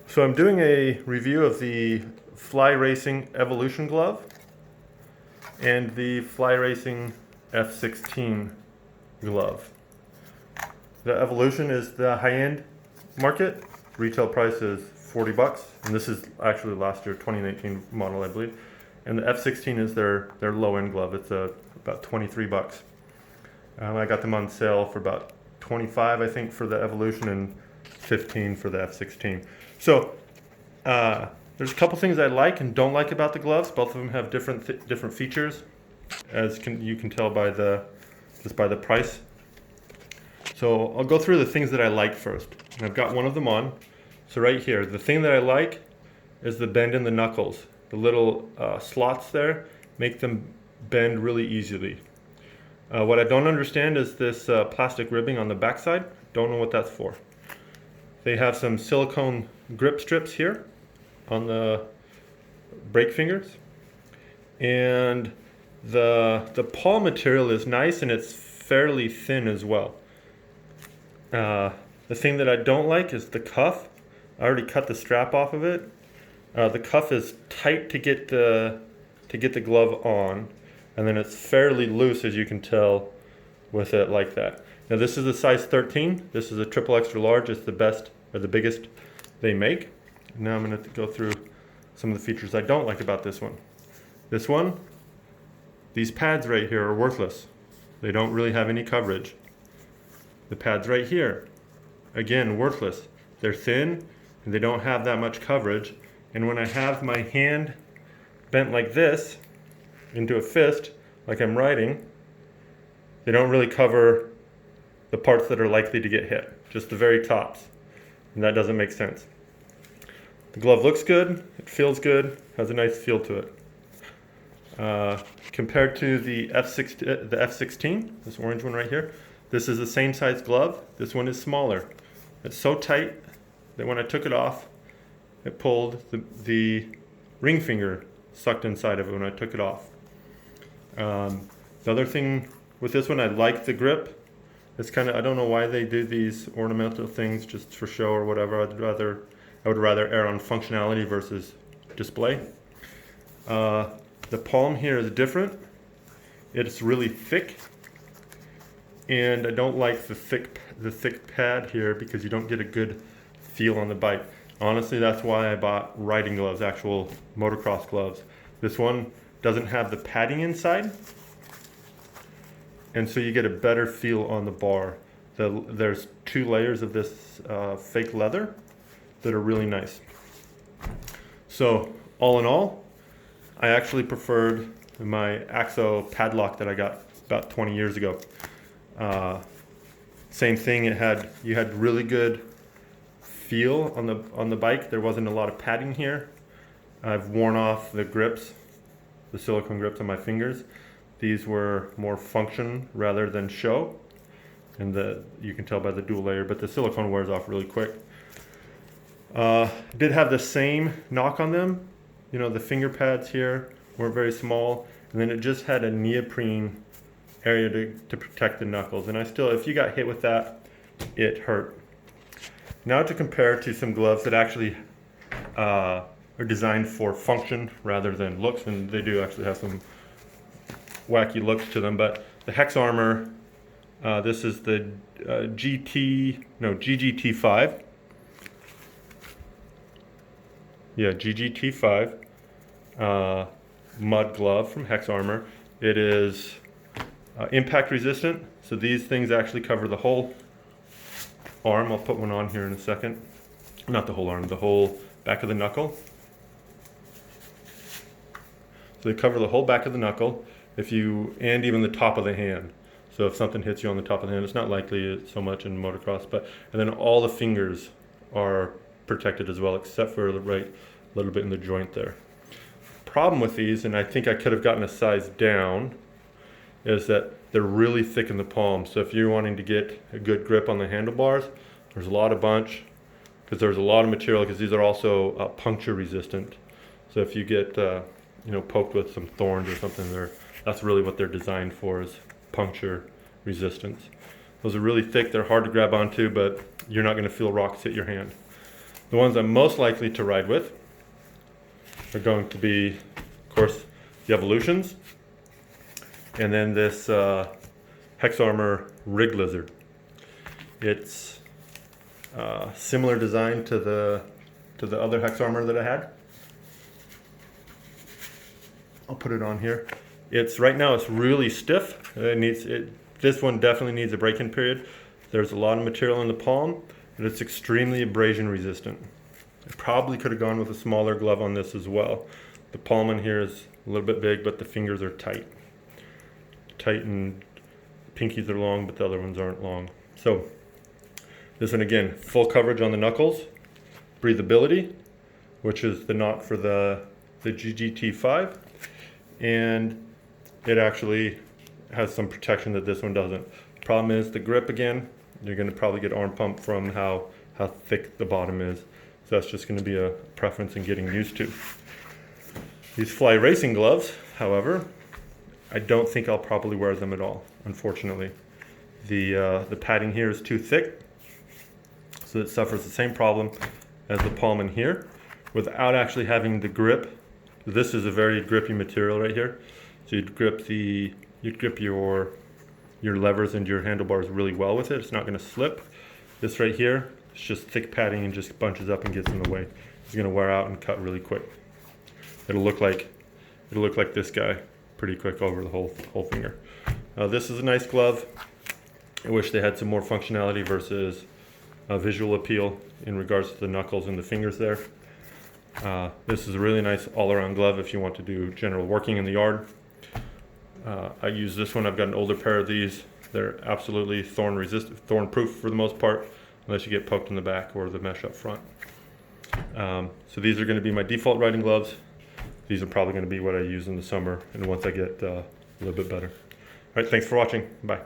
So I'm doing a review of the Fly Racing Evolution glove and the Fly Racing F-16 glove. The Evolution is the high-end market. Retail price is 40 bucks, and this is actually last year 2019 model, I believe. And the F-16 is their low-end glove. It's about 23 bucks. I got them on sale for about 25, I think, for the Evolution and 15 for the F-16. So there's a couple things I like and don't like about the gloves. Both of them have different features, as you can tell by just by the price. So I'll go through the things that I like first. And I've got one of them on. So right here, the thing that I like is the bend in the knuckles. The little slots there make them bend really easily. What I don't understand is this plastic ribbing on the backside. Don't know what that's for. They have some silicone grip strips here on the brake fingers. And the pawl material is nice, and it's fairly thin as well. The thing that I don't like is the cuff. I already cut the strap off of it. The cuff is tight to get the glove on, and then it's fairly loose, as you can tell, with it like that. Now this is a size 13. This is a triple extra large. It's the best or the biggest they make. Now I'm going to go through some of the features I don't like about this one. This one, these pads right here are worthless. They don't really have any coverage. The pads right here, again, worthless. They're thin and they don't have that much coverage. And when I have my hand bent like this into a fist, like I'm writing, they don't really cover the parts that are likely to get hit, just the very tops. And that doesn't make sense. The glove looks good, it feels good, has a nice feel to it. Compared to the F-16, this orange one right here, this is the same size glove. This one is smaller. It's so tight that when I took it off, it pulled the ring finger sucked inside of it when I took it off. The other thing with this one, I like the grip. It's kind of, I don't know why they do these ornamental things just for show or whatever. I would rather err on functionality versus display. The palm here is different. It's really thick, and I don't like the thick pad here because you don't get a good feel on the bike. Honestly, that's why I bought riding gloves, actual motocross gloves. This one doesn't have the padding inside, and so you get a better feel on the bar. There's 2 layers of this fake leather that are really nice. So all in all, I actually preferred my Axo padlock that I got about 20 years ago. Same thing, you had really good feel on the bike. There wasn't a lot of padding here. I've worn off the grips, the silicone grips on my fingers. These were more function rather than show, and you can tell by the dual layer, but the silicone wears off really quick. Did have the same knock on them. You know, the finger pads here weren't very small, and then it just had a neoprene area to protect the knuckles. And if you got hit with that, it hurt. Now to compare to some gloves that actually are designed for function rather than looks, and they do actually have some wacky looks to them. But the HexArmor, this is the GGT5. Yeah, GGT5 mud glove from HexArmor. It is impact resistant, so these things actually cover the whole arm. I'll put one on here in a second. Not the whole arm, the whole back of the knuckle. So they cover the whole back of the knuckle, and even the top of the hand. So if something hits you on the top of the hand, it's not likely so much in motocross, and then all the fingers are protected as well, except for the right little bit in the joint there. Problem with these, and I think I could have gotten a size down, is that they're really thick in the palm. So if you're wanting to get a good grip on the handlebars, there's a lot of bunch, because there's a lot of material, because these are also puncture resistant. So if you get poked with some thorns or something, that's really what they're designed for, is puncture resistance. Those are really thick. They're hard to grab onto, but you're not going to feel rocks hit your hand. The ones I'm most likely to ride with are going to be, of course, the Evolutions, and then this HexArmor Rig Lizard. It's similar design to the other HexArmor that I had. I'll put it on here. Right now it's really stiff. This one definitely needs a break-in period. There's a lot of material in the palm, and it's extremely abrasion resistant. I probably could have gone with a smaller glove on this as well. The palm on here is a little bit big, but the fingers are tight. Tight, and pinkies are long, but the other ones aren't long. So this one, again, full coverage on the knuckles, breathability, which is the knot for the GGT5, and it actually has some protection that this one doesn't. Problem is the grip again. You're going to probably get arm pump from how thick the bottom is. So that's just going to be a preference in getting used to. These fly racing gloves, however, I don't think I'll probably wear them at all, unfortunately. The padding here is too thick, so it suffers the same problem as the palm in here without actually having the grip. This is a very grippy material right here. So you'd grip your levers and your handlebars really well with it. It's not going to slip. This right here, it's just thick padding and just bunches up and gets in the way. It's going to wear out and cut really quick. It'll look like this guy pretty quick over the whole finger. This is a nice glove. I wish they had some more functionality versus visual appeal in regards to the knuckles and the fingers there. This is a really nice all-around glove if you want to do general working in the yard. I use this one. I've got an older pair of these. They're absolutely thorn proof for the most part, unless you get poked in the back or the mesh up front. So these are going to be my default riding gloves. These are probably going to be what I use in the summer and once I get a little bit better. All right, thanks for watching. Bye.